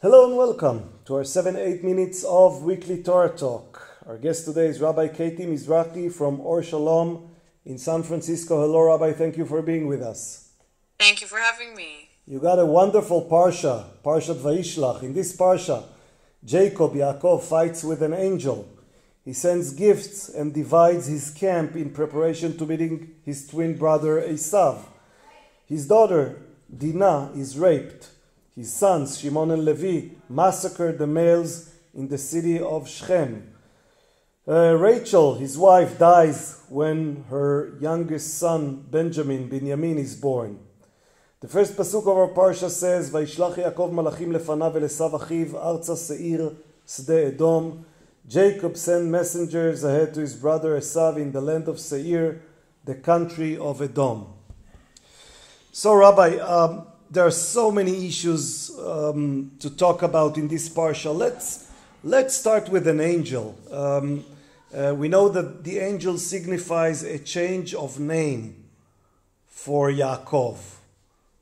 Hello and welcome to our 7-8 minutes of weekly Torah talk. Our guest today is Rabbi Katie Mizrahi from Or Shalom in San Francisco. Hello, Rabbi. Thank you for being with us. Thank you for having me. You got a wonderful Parshat Vayishlach. In this Parsha, Jacob, Yaakov, fights with an angel. He sends gifts and divides his camp in preparation to meeting his twin brother Esav. His daughter, Dinah, is raped. His sons, Shimon and Levi, massacred the males in the city of Shechem. Rachel, his wife, dies when her youngest son, Binyamin, is born. The first pasuk of our parsha says, Vayishlach Yaakov malachim lefanav velesav achiv arza seir sde Edom. Jacob sent messengers ahead to his brother Esav in the land of Seir, the country of Edom. So, Rabbi, there are so many issues to talk about in this parsha. Let's start with an angel. We know that the angel signifies a change of name for Yaakov.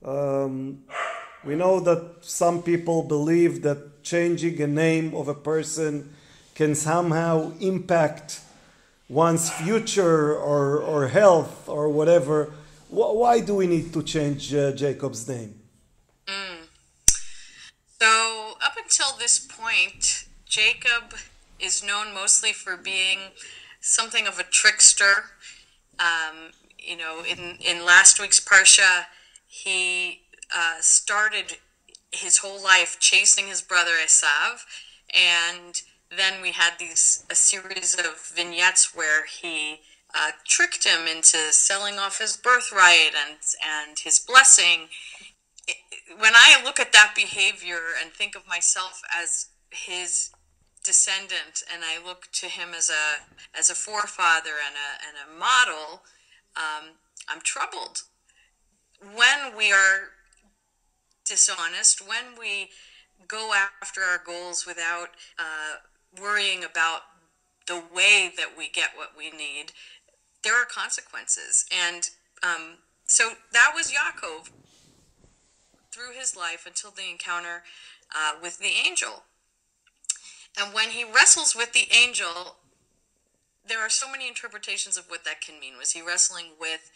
We know that some people believe that changing a name of a person can somehow impact one's future or health or whatever. Why do we need to change Jacob's name? So up until this point, Jacob is known mostly for being something of a trickster. In last week's Parsha, he started his whole life chasing his brother Esav, and then we had a series of vignettes where he tricked him into selling off his birthright and his blessing. When I look at that behavior and think of myself as his descendant, and I look to him as a forefather and a model, I'm troubled. When we are dishonest, when we go after our goals without worrying about the way that we get what we need, there are consequences. And so that was Yaakov through his life until the encounter with the angel. And when he wrestles with the angel, there are so many interpretations of what that can mean. Was he wrestling with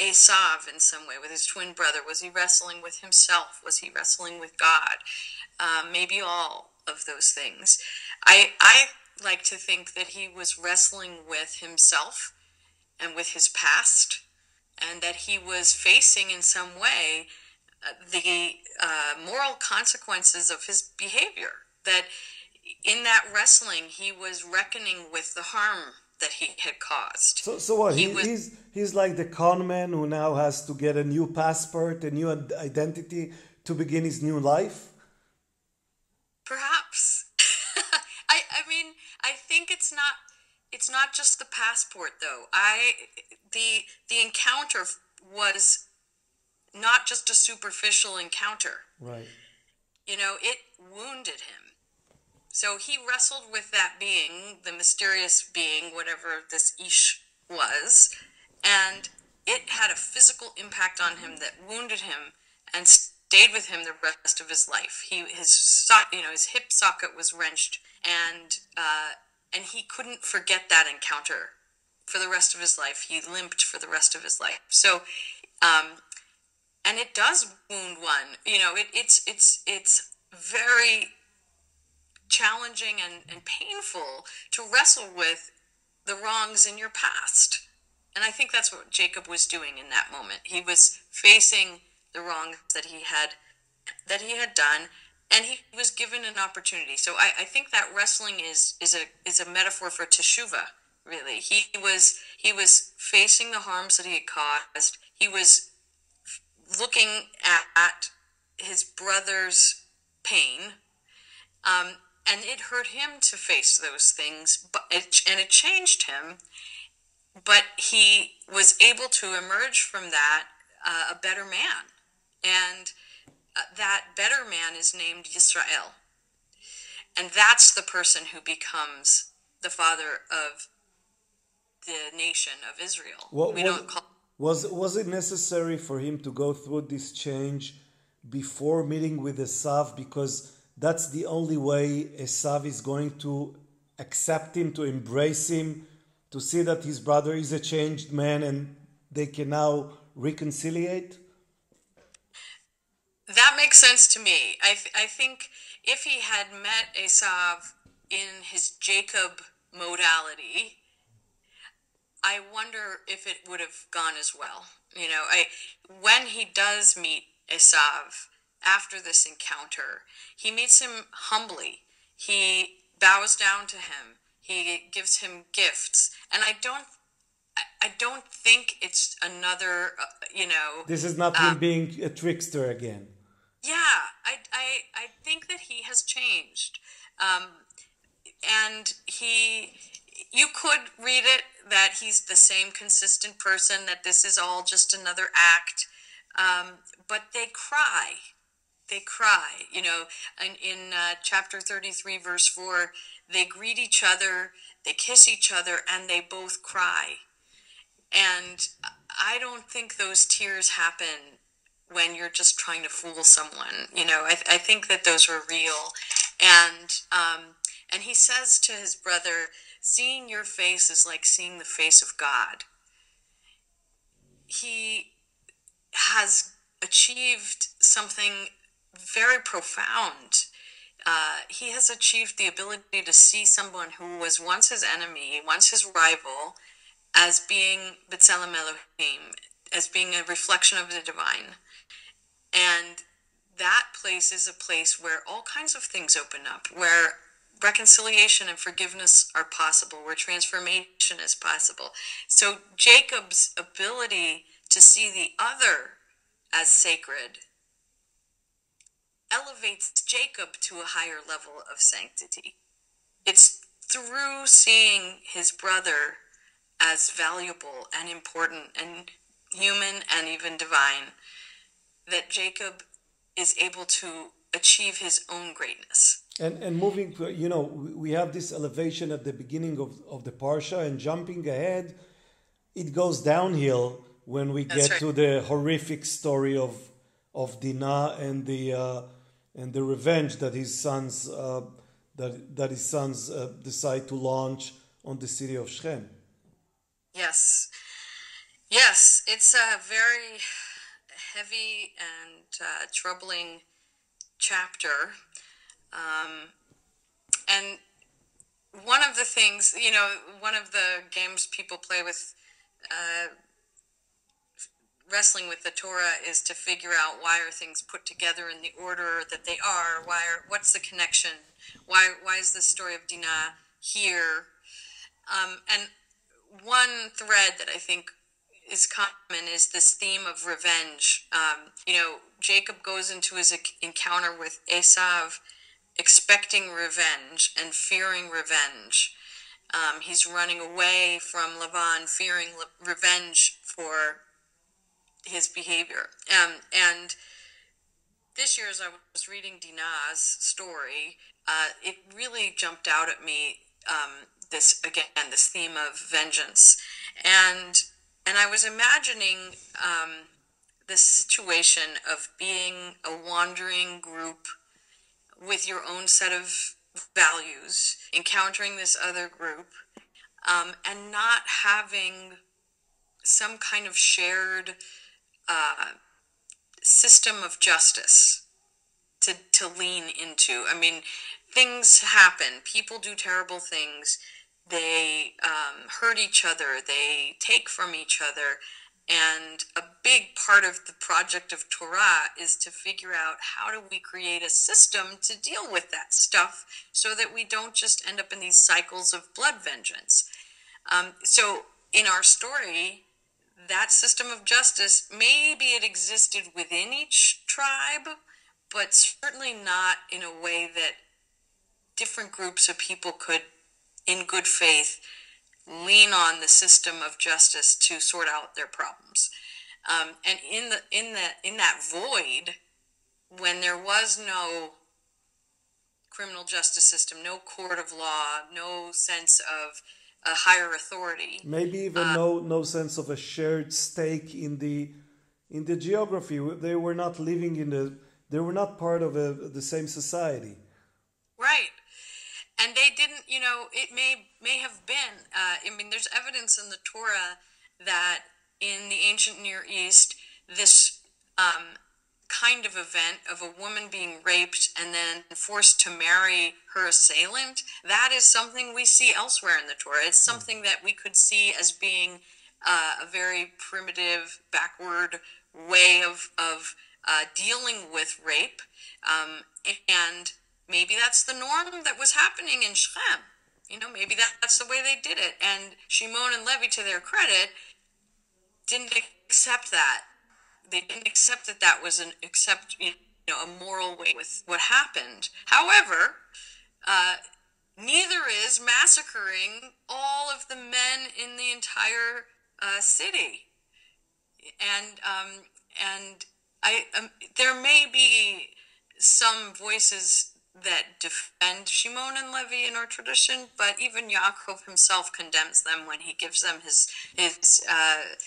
Esav in some way, with his twin brother? Was he wrestling with himself? Was he wrestling with God? Maybe all of those things. I like to think that he was wrestling with himself and with his past, and that he was facing in some way the moral consequences of his behavior. That in that wrestling, he was reckoning with the harm that he had caused. So what? He's like the con man who now has to get a new passport, a new identity to begin his new life? Perhaps. I think it's not just the passport, though. The encounter was not just a superficial encounter. Right. It wounded him. So he wrestled with that being, the mysterious being, whatever this Ish was, and it had a physical impact on him that wounded him and stayed with him the rest of his life. His hip socket was wrenched, and he couldn't forget that encounter for the rest of his life. He limped for the rest of his life. So, and it does wound one. It's very challenging and painful to wrestle with the wrongs in your past. And I think that's what Jacob was doing in that moment. He was facing the wrongs that he had done, and he was given an opportunity. So I think that wrestling is a metaphor for teshuvah, really. He was facing the harms that he had caused. He was looking at his brother's pain, and it hurt him to face those things, and it changed him. But he was able to emerge from that a better man, and that better man is named Yisrael, and that's the person who becomes the father of the nation of Israel. Was it necessary for him to go through this change before meeting with Esav, because that's the only way Esav is going to accept him, to embrace him, to see that his brother is a changed man and they can now reconciliate? That makes sense to me. I think if he had met Esav in his Jacob modality, I wonder if it would have gone as well. When he does meet Esav after this encounter, he meets him humbly. He bows down to him. He gives him gifts, and I don't think it's another. This is not him being a trickster again. Yeah, I think that he has changed, and you could read it that he's the same consistent person, that this is all just another act, but they cry. They cry, in chapter 33, verse 4, they greet each other, they kiss each other, and they both cry. And I don't think those tears happen when you're just trying to fool someone. I think that those were real. And he says to his brother, seeing your face is like seeing the face of God. He has achieved something very profound. He has achieved the ability to see someone who was once his enemy, once his rival, as being B'Tselem Elohim, as being a reflection of the divine. And that place is a place where all kinds of things open up, where reconciliation and forgiveness are possible, where transformation is possible. So Jacob's ability to see the other as sacred elevates Jacob to a higher level of sanctity. It's through seeing his brother as valuable and important and human and even divine that Jacob is able to achieve his own greatness. And moving, we have this elevation at the beginning of the Parsha, and jumping ahead, it goes downhill when we get to the horrific story of Dinah and the revenge that his sons decide to launch on the city of Shechem. Yes, it's a very heavy and troubling chapter. And one of the things, one of the games people play with wrestling with the Torah is to figure out why are things put together in the order that they are. What's the connection? Why is the story of Dinah here? And one thread that I think is common is this theme of revenge. Jacob goes into his encounter with Esav expecting revenge and fearing revenge. He's running away from Laban, fearing revenge for his behavior. And this year, as I was reading Dinah's story, it really jumped out at me, this theme of vengeance. And I was imagining the situation of being a wandering group with your own set of values, encountering this other group, and not having some kind of shared system of justice to lean into. I mean, things happen. People do terrible things. They hurt each other. They take from each other. And a big part of the project of Torah is to figure out how do we create a system to deal with that stuff so that we don't just end up in these cycles of blood vengeance. So in our story, that system of justice, maybe it existed within each tribe, but certainly not in a way that different groups of people could, in good faith, lean on the system of justice to sort out their problems. And in that void, when there was no criminal justice system, no court of law, no sense of a higher authority, maybe even no sense of a shared stake in the geography. They were not living They were not part of the same society. Right. And they didn't, it may have been, there's evidence in the Torah that in the ancient Near East, this kind of event of a woman being raped and then forced to marry her assailant, that is something we see elsewhere in the Torah. It's something that we could see as being a very primitive, backward way of dealing with rape. And maybe that's the norm that was happening in Shechem. Maybe that's the way they did it. And Shimon and Levi, to their credit, didn't accept that. They didn't accept that was a moral way with what happened. However, neither is massacring all of the men in the entire city. And there may be some voices that defend Shimon and Levi in our tradition, but even Yaakov himself condemns them when he gives them his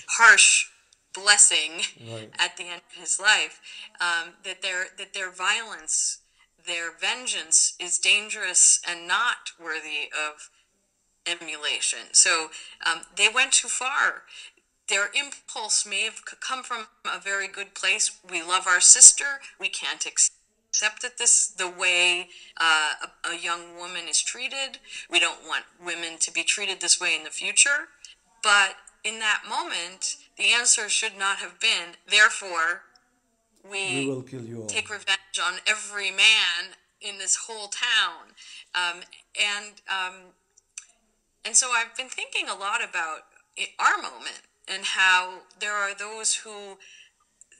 harsh blessing at the end of his life. That their violence, their vengeance, is dangerous and not worthy of emulation. So they went too far. Their impulse may have come from a very good place. We love our sister. We can't accept that the way a young woman is treated. We don't want women to be treated this way in the future. But in that moment, the answer should not have been, therefore, we will kill you all. Take revenge on every man in this whole town. And so I've been thinking a lot about our moment and how there are those who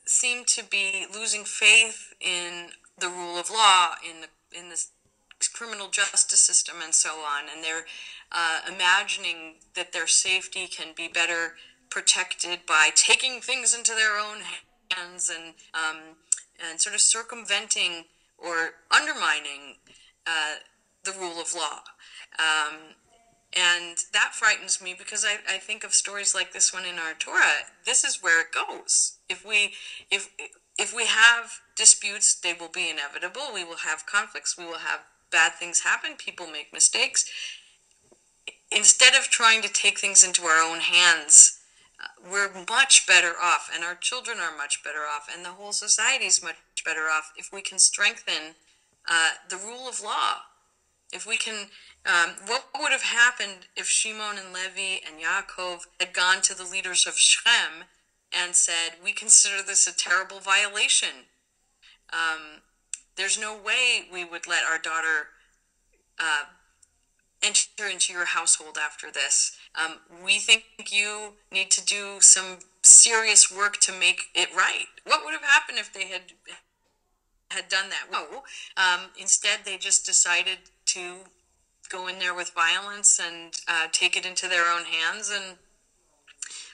seem to be losing faith in the rule of law, in the criminal justice system, and so on, and they're imagining that their safety can be better protected by taking things into their own hands and sort of circumventing or undermining the rule of law. And that frightens me because I think of stories like this one in our Torah. This is where it goes. If we have disputes, they will be inevitable. We will have conflicts. We will have bad things happen. People make mistakes. Instead of trying to take things into our own hands, we're much better off, and our children are much better off, and the whole society is much better off if we can strengthen the rule of law. If we can, what would have happened if Shimon and Levi and Yaakov had gone to the leaders of Shechem and said, we consider this a terrible violation. There's no way we would let our daughter enter into your household after this. We think you need to do some serious work to make it right. What would have happened if they had done that? No. Instead, they just decided to go in there with violence and take it into their own hands, and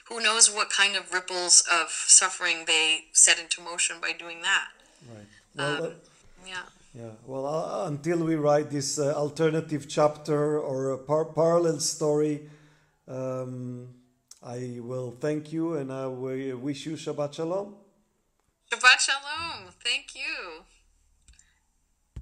who knows what kind of ripples of suffering they set into motion by doing that. Right. Well, yeah. Well, until we write this alternative chapter or a parallel story, I will thank you and I will wish you Shabbat Shalom. Shabbat Shalom. Thank you.